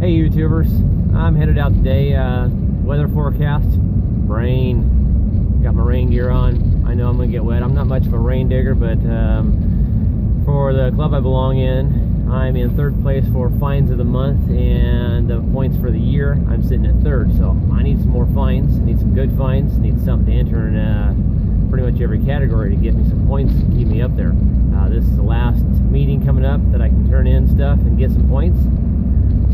Hey YouTubers, I'm headed out today. Weather forecast, rain. Got my rain gear on. I know I'm gonna get wet. I'm not much of a rain digger, but for the club I belong in, I'm in third place for finds of the month and the points for the year. I'm sitting at third, so I need some more finds. Need some good finds. Need something to enter in pretty much every category to get me some points and keep me up there. This is the last meeting coming up that I can turn in stuff and get some points.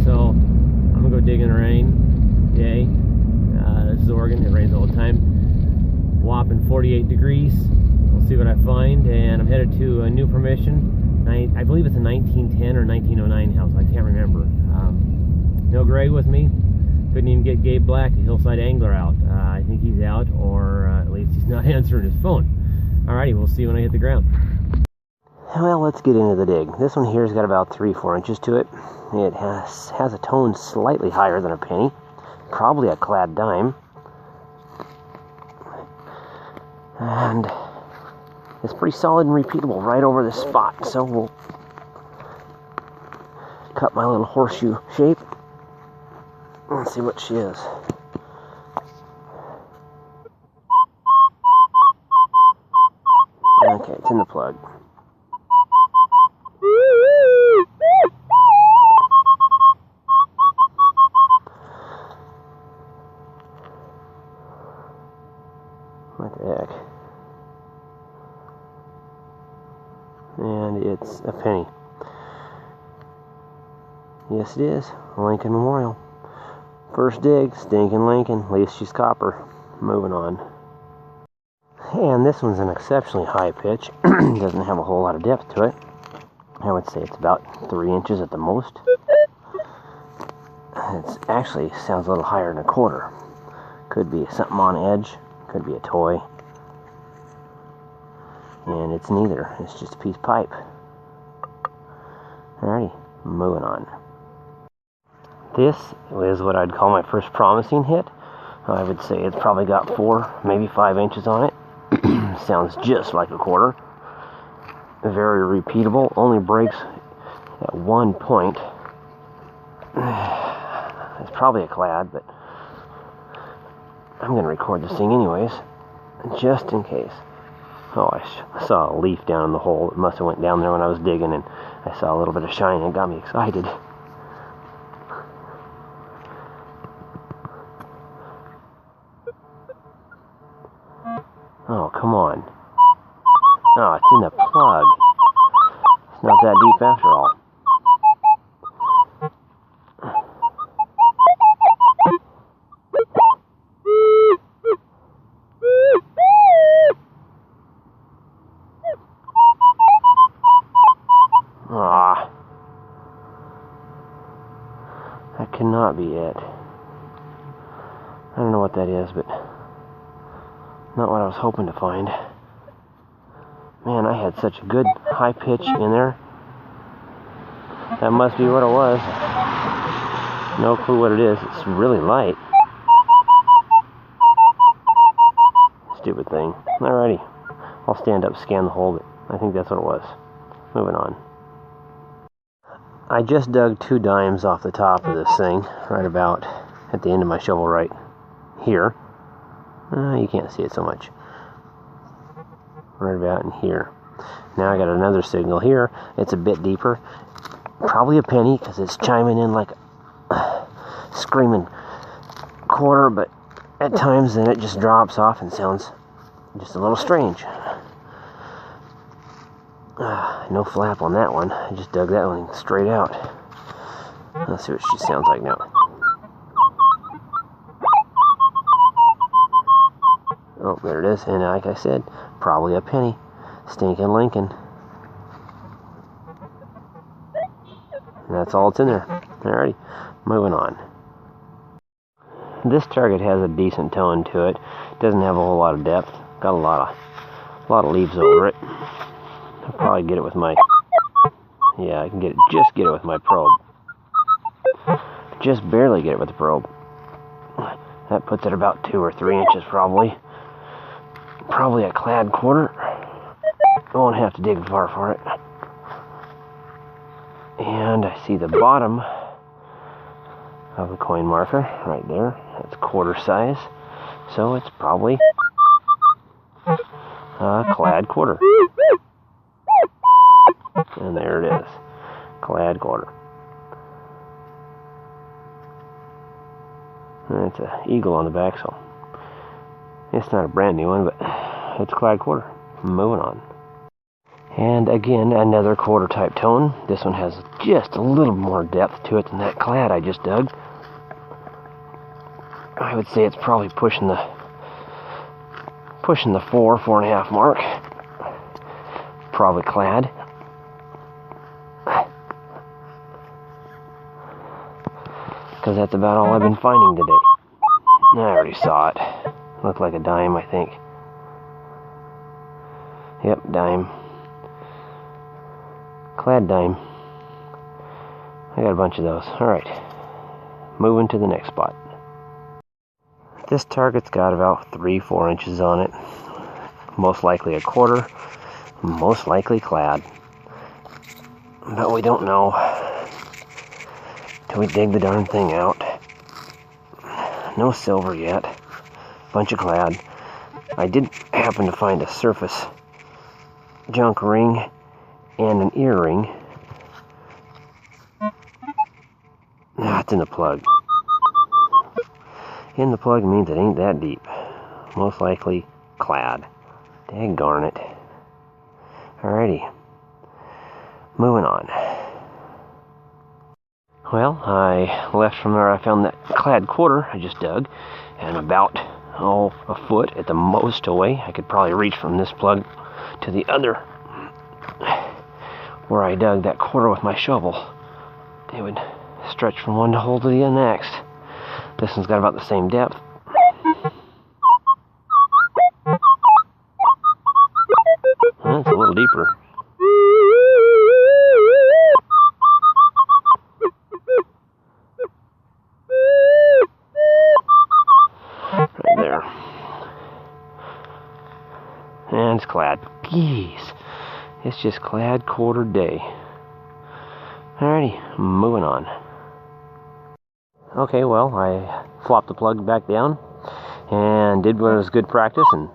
So I'm gonna go dig in the rain. Yay. This is Oregon, it rains all the time. Whopping 48 degrees. We'll see what I find, and I'm headed to a new permission. I believe it's a 1910 or 1909 house, I can't remember. No Greg with me. Couldn't even get Gabe Black, the Hillside Angler, out. I think he's out, or at least he's not answering his phone. Alrighty, we'll see when I hit the ground. Well, let's get into the dig. This one here's got about 3-4 inches to it. It has a tone slightly higher than a penny, probably a clad dime, and it's pretty solid and repeatable right over this spot. So we'll cut my little horseshoe shape and see what she is. Okay, it's in the plug. What the heck? And it's a penny. Yes, it is. Lincoln Memorial. First dig, stinking Lincoln. At least she's copper. Moving on. And this one's an exceptionally high pitch. Doesn't have a whole lot of depth to it. I would say it's about 3 inches at the most. It actually sounds a little higher than a quarter. Could be something on edge. Could be a toy. And it's neither. It's just a piece of pipe. Alrighty, moving on. This is what I'd call my first promising hit. I would say it's probably got 4, maybe 5 inches on it. Sounds just like a quarter. Very repeatable. Only breaks at one point. It's probably a clad, but I'm going to record this thing anyways, just in case. Oh, I saw a leaf down in the hole. It must have went down there when I was digging, and I saw a little bit of shine, and it got me excited. Oh, come on. Oh, it's in the plug. It's not that deep after all. Ah, that cannot be it. I don't know what that is, but not what I was hoping to find. Man, I had such a good high pitch in there. That must be what it was. No clue what it is. It's really light. Stupid thing. Alrighty. I'll stand up, scan the hole, but I think that's what it was. Moving on. I just dug 2 dimes off the top of this thing, right about at the end of my shovel right here. You can't see it so much. Right about in here. Now I got another signal here. It's a bit deeper. Probably a penny, because it's chiming in like a screaming quarter, but at times then it just drops off and sounds just a little strange. No flap on that one. I just dug that one straight out. Let's see what she sounds like now. Oh, there it is. And like I said, probably a penny. Stinking Lincoln. And that's all that's in there. Alrighty, moving on. This target has a decent tone to it. Doesn't have a whole lot of depth. Got a lot of leaves over it. I'll probably get it with my... Yeah, I can just get it with my probe. Just barely get it with the probe. That puts it about 2 or 3 inches probably. Probably a clad quarter. I won't have to dig far for it. And I see the bottom of the coin marker right there. That's quarter size, so it's probably a clad quarter. And there it is, clad quarter. And it's an eagle on the back, so it's not a brand new one, but it's clad quarter. Moving on. And again, another quarter type tone. This one has just a little more depth to it than that clad I just dug. I would say it's probably pushing the 4.5 mark. Probably clad. Because that's about all I've been finding today. I already saw it. Looked like a dime, I think. Yep, dime. Clad dime. I got a bunch of those. Alright. Moving to the next spot. This target's got about 3-4 inches on it. Most likely a quarter. Most likely clad. But we don't know till we dig the darn thing out. No silver yet. Bunch of clad. I did happen to find a surface junk ring and an earring. It's in the plug. In the plug means it ain't that deep. Most likely clad. Daggarn it. Alrighty. Moving on. Well, I left from where I found that clad quarter I just dug, and about, a foot at the most away. I could probably reach from this plug to the other where I dug that quarter with my shovel. It would stretch from one hole to the next. This one's got about the same depth. It's a little deeper. Right there. And it's clad. Geez. It's just clad quarter day. Alrighty, moving on. Okay, well, I flopped the plug back down and did what was good practice, and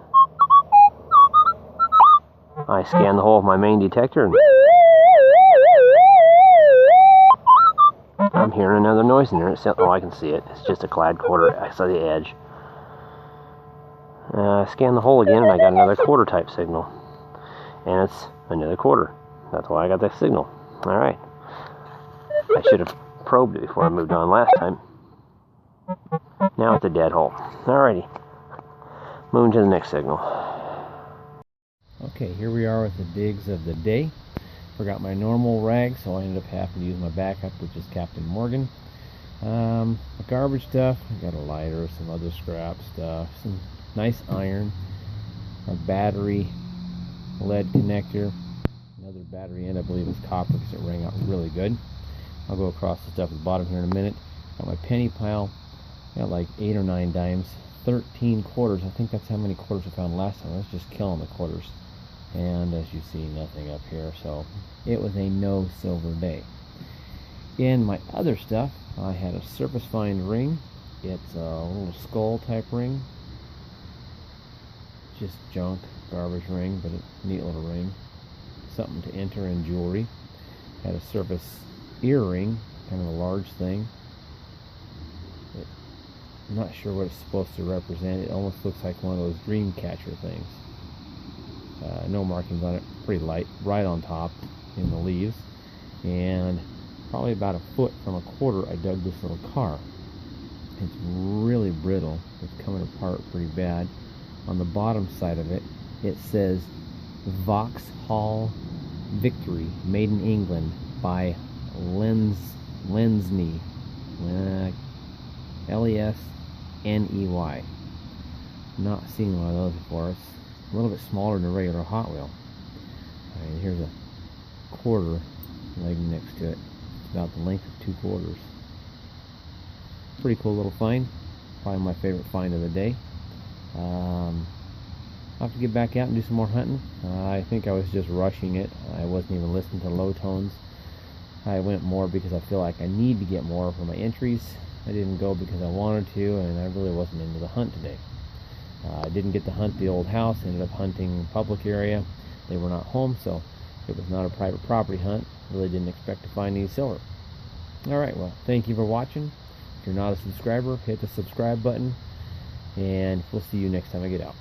I scanned the hole with my main detector, and I'm hearing another noise in there. Oh, I can see it. It's just a clad quarter. I saw the edge. I scanned the hole again, and I got another quarter type signal. And it's another quarter. That's why I got that signal. Alright. I should have probed it before I moved on last time. Now it's a dead hole. Alrighty. Moving to the next signal. Okay, here we are with the digs of the day. Forgot my normal rag, so I ended up having to use my backup, which is Captain Morgan. The garbage stuff, I got a lighter, some other scrap stuff, some nice iron, a battery, lead connector, another battery end, I believe is copper because it rang out really good. I'll go across the stuff at the bottom here in a minute. Got my penny pile, got like 8 or 9 dimes, 13 quarters. I think that's how many quarters I found last time. I was just killing the quarters. And as you see, nothing up here, so it was a no silver day. In my other stuff, I had a surface find ring. It's a little skull type ring. Just junk, garbage ring, but a neat little ring. Something to enter in jewelry. Had a surface earring, kind of a large thing. I'm not sure what it's supposed to represent. It almost looks like one of those dream catcher things. No markings on it, pretty light, right on top in the leaves. And probably about a foot from a quarter, I dug this little car. It's really brittle. It's coming apart pretty bad. On the bottom side of it, it says Vauxhall Victory, made in England by Lensney, L-E-S-N-E-Y. Not seen one of those before. It's a little bit smaller than a regular Hot Wheel. And here's a quarter leg next to it. It's about the length of 2 quarters. Pretty cool little find. Probably my favorite find of the day. I'll have to get back out and do some more hunting. I think I was just rushing it. I wasn't even listening to low tones. I went more because I feel like I need to get more for my entries. I didn't go because I wanted to, and I really wasn't into the hunt today. I didn't get to hunt the old house. Ended up hunting public area. They were not home, so it was not a private property hunt. Really didn't expect to find any silver. Alright, well, thank you for watching. If you're not a subscriber, hit the subscribe button, and we'll see you next time I get out.